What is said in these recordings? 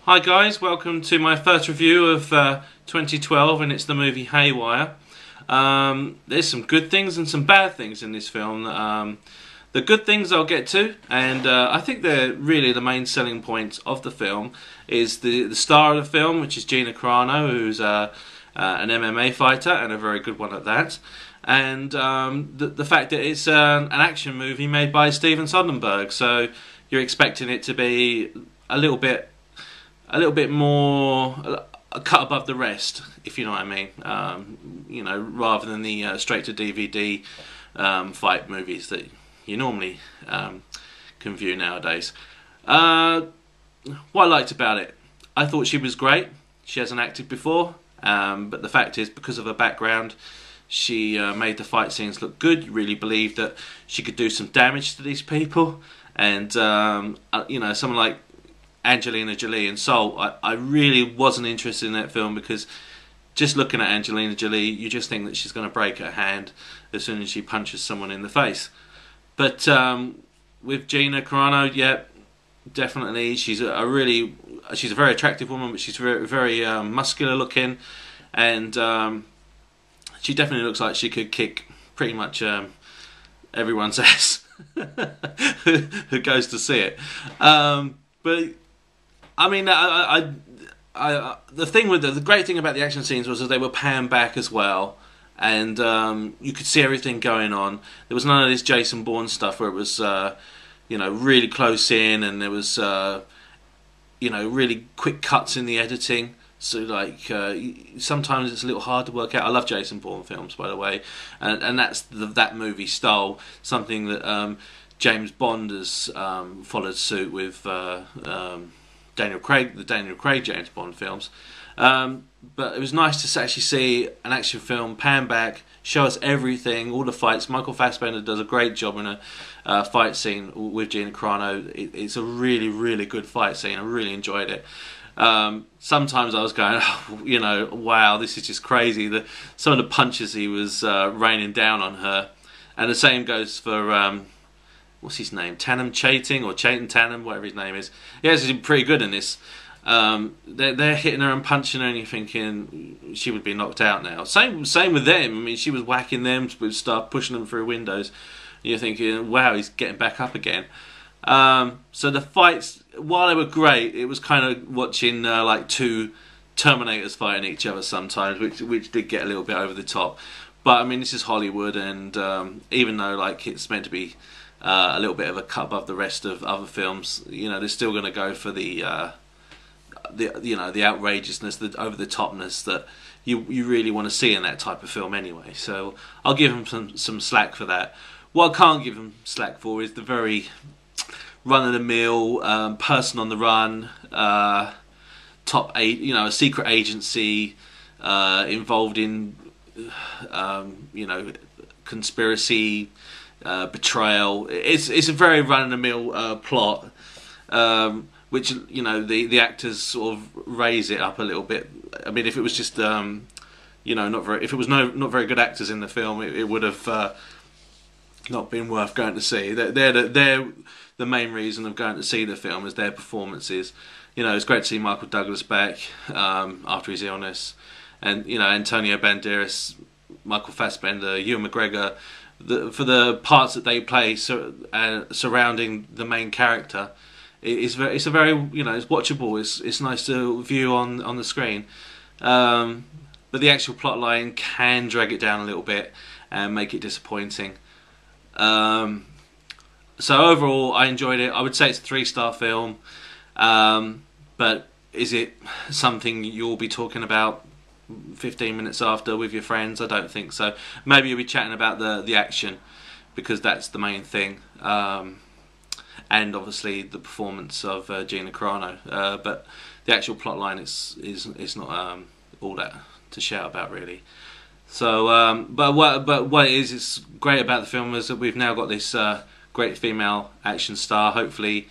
Hi guys, welcome to my first review of 2012, and it's the movie Haywire. There's some good things and some bad things in this film. The good things I'll get to, and I think they're really the main selling point of the film, is the star of the film, which is Gina Carano, who's an MMA fighter, and a very good one at that. And the fact that it's an action movie made by Steven Soderbergh, so you're expecting it to be a little bit more a cut above the rest, if you know what I mean. You know, rather than the straight to DVD fight movies that you normally can view nowadays. What I liked about it, I thought she was great. She hasn't acted before, but the fact is, because of her background, she made the fight scenes look good. You really believed that she could do some damage to these people, and you know, someone like Angelina Jolie in Soul, I really wasn't interested in that film, because just looking at Angelina Jolie, you just think that she's going to break her hand as soon as she punches someone in the face. But with Gina Carano, yeah, definitely, she's a very attractive woman, but she's very muscular looking, and she definitely looks like she could kick pretty much everyone's ass who goes to see it. But I mean, the great thing about the action scenes was that they were panned back as well, and you could see everything going on. There was none of this Jason Bourne stuff where it was, you know, really close in, and there was, you know, really quick cuts in the editing. So, like, sometimes it's a little hard to work out. I love Jason Bourne films, by the way, and that's that movie stole something that James Bond has followed suit with. Daniel Craig James Bond films, but it was nice to actually see an action film pan back, show us everything, all the fights. Michael Fassbender does a great job in a fight scene with Gina Carano. It's a really good fight scene. I really enjoyed it. Sometimes I was going, oh, you know, wow, this is just crazy. Some of the punches he was raining down on her, and the same goes for what's his name? Tannen Chaiting, or Chaitin Tannen, whatever his name is. Yeah, he's pretty good in this. They're hitting her and punching her, and you're thinking she would be knocked out now. Same with them. I mean, she was whacking them with stuff, pushing them through windows. You're thinking, wow, he's getting back up again. So the fights, while they were great, it was kind of watching like two Terminators fighting each other sometimes, which did get a little bit over the top. But I mean, this is Hollywood, and even though like it's meant to be a little bit of a cut above the rest of other films, you know, they're still going to go for the you know, the outrageousness, the over the topness that you really want to see in that type of film anyway. So I'll give them some slack for that. What I can't give them slack for is the very run of the mill person on the run, you know, a secret agency involved in you know, conspiracy. Betrayal. It's a very run-of-the-mill plot, which, you know, the actors sort of raise it up a little bit. I mean, if it was just you know, if it was not very good actors in the film, it would have not been worth going to see. They're the main reason of going to see the film, is their performances. You know, it's great to see Michael Douglas back after his illness, and, you know, Antonio Banderas, Michael Fassbender, Ewan McGregor. For the parts that they play surrounding the main character, it's a very, you know, it's watchable. It's nice to view on the screen, but the actual plot line can drag it down a little bit and make it disappointing. So overall, I enjoyed it. I would say it's a 3-star film, but is it something you'll be talking about 15 minutes after with your friends? I don't think so. Maybe you'll be chatting about the action, because that's the main thing, and obviously the performance of Gina Carano, but the actual plot line is not all that to shout about, really. So but what is great about the film is that we've now got this great female action star. Hopefully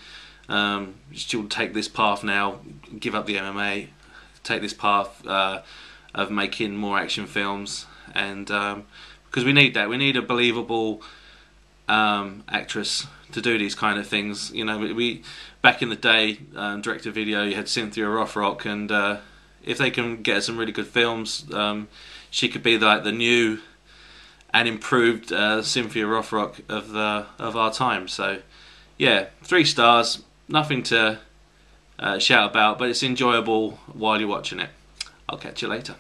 she'll take this path now, give up the MMA, take this path of making more action films, and because we need that. We need a believable actress to do these kind of things. You know, we back in the day, direct to video, you had Cynthia Rothrock, and if they can get some really good films, she could be like the new and improved Cynthia Rothrock of our time. So yeah, 3 stars. Nothing to shout about, but it's enjoyable while you're watching it. I'll catch you later.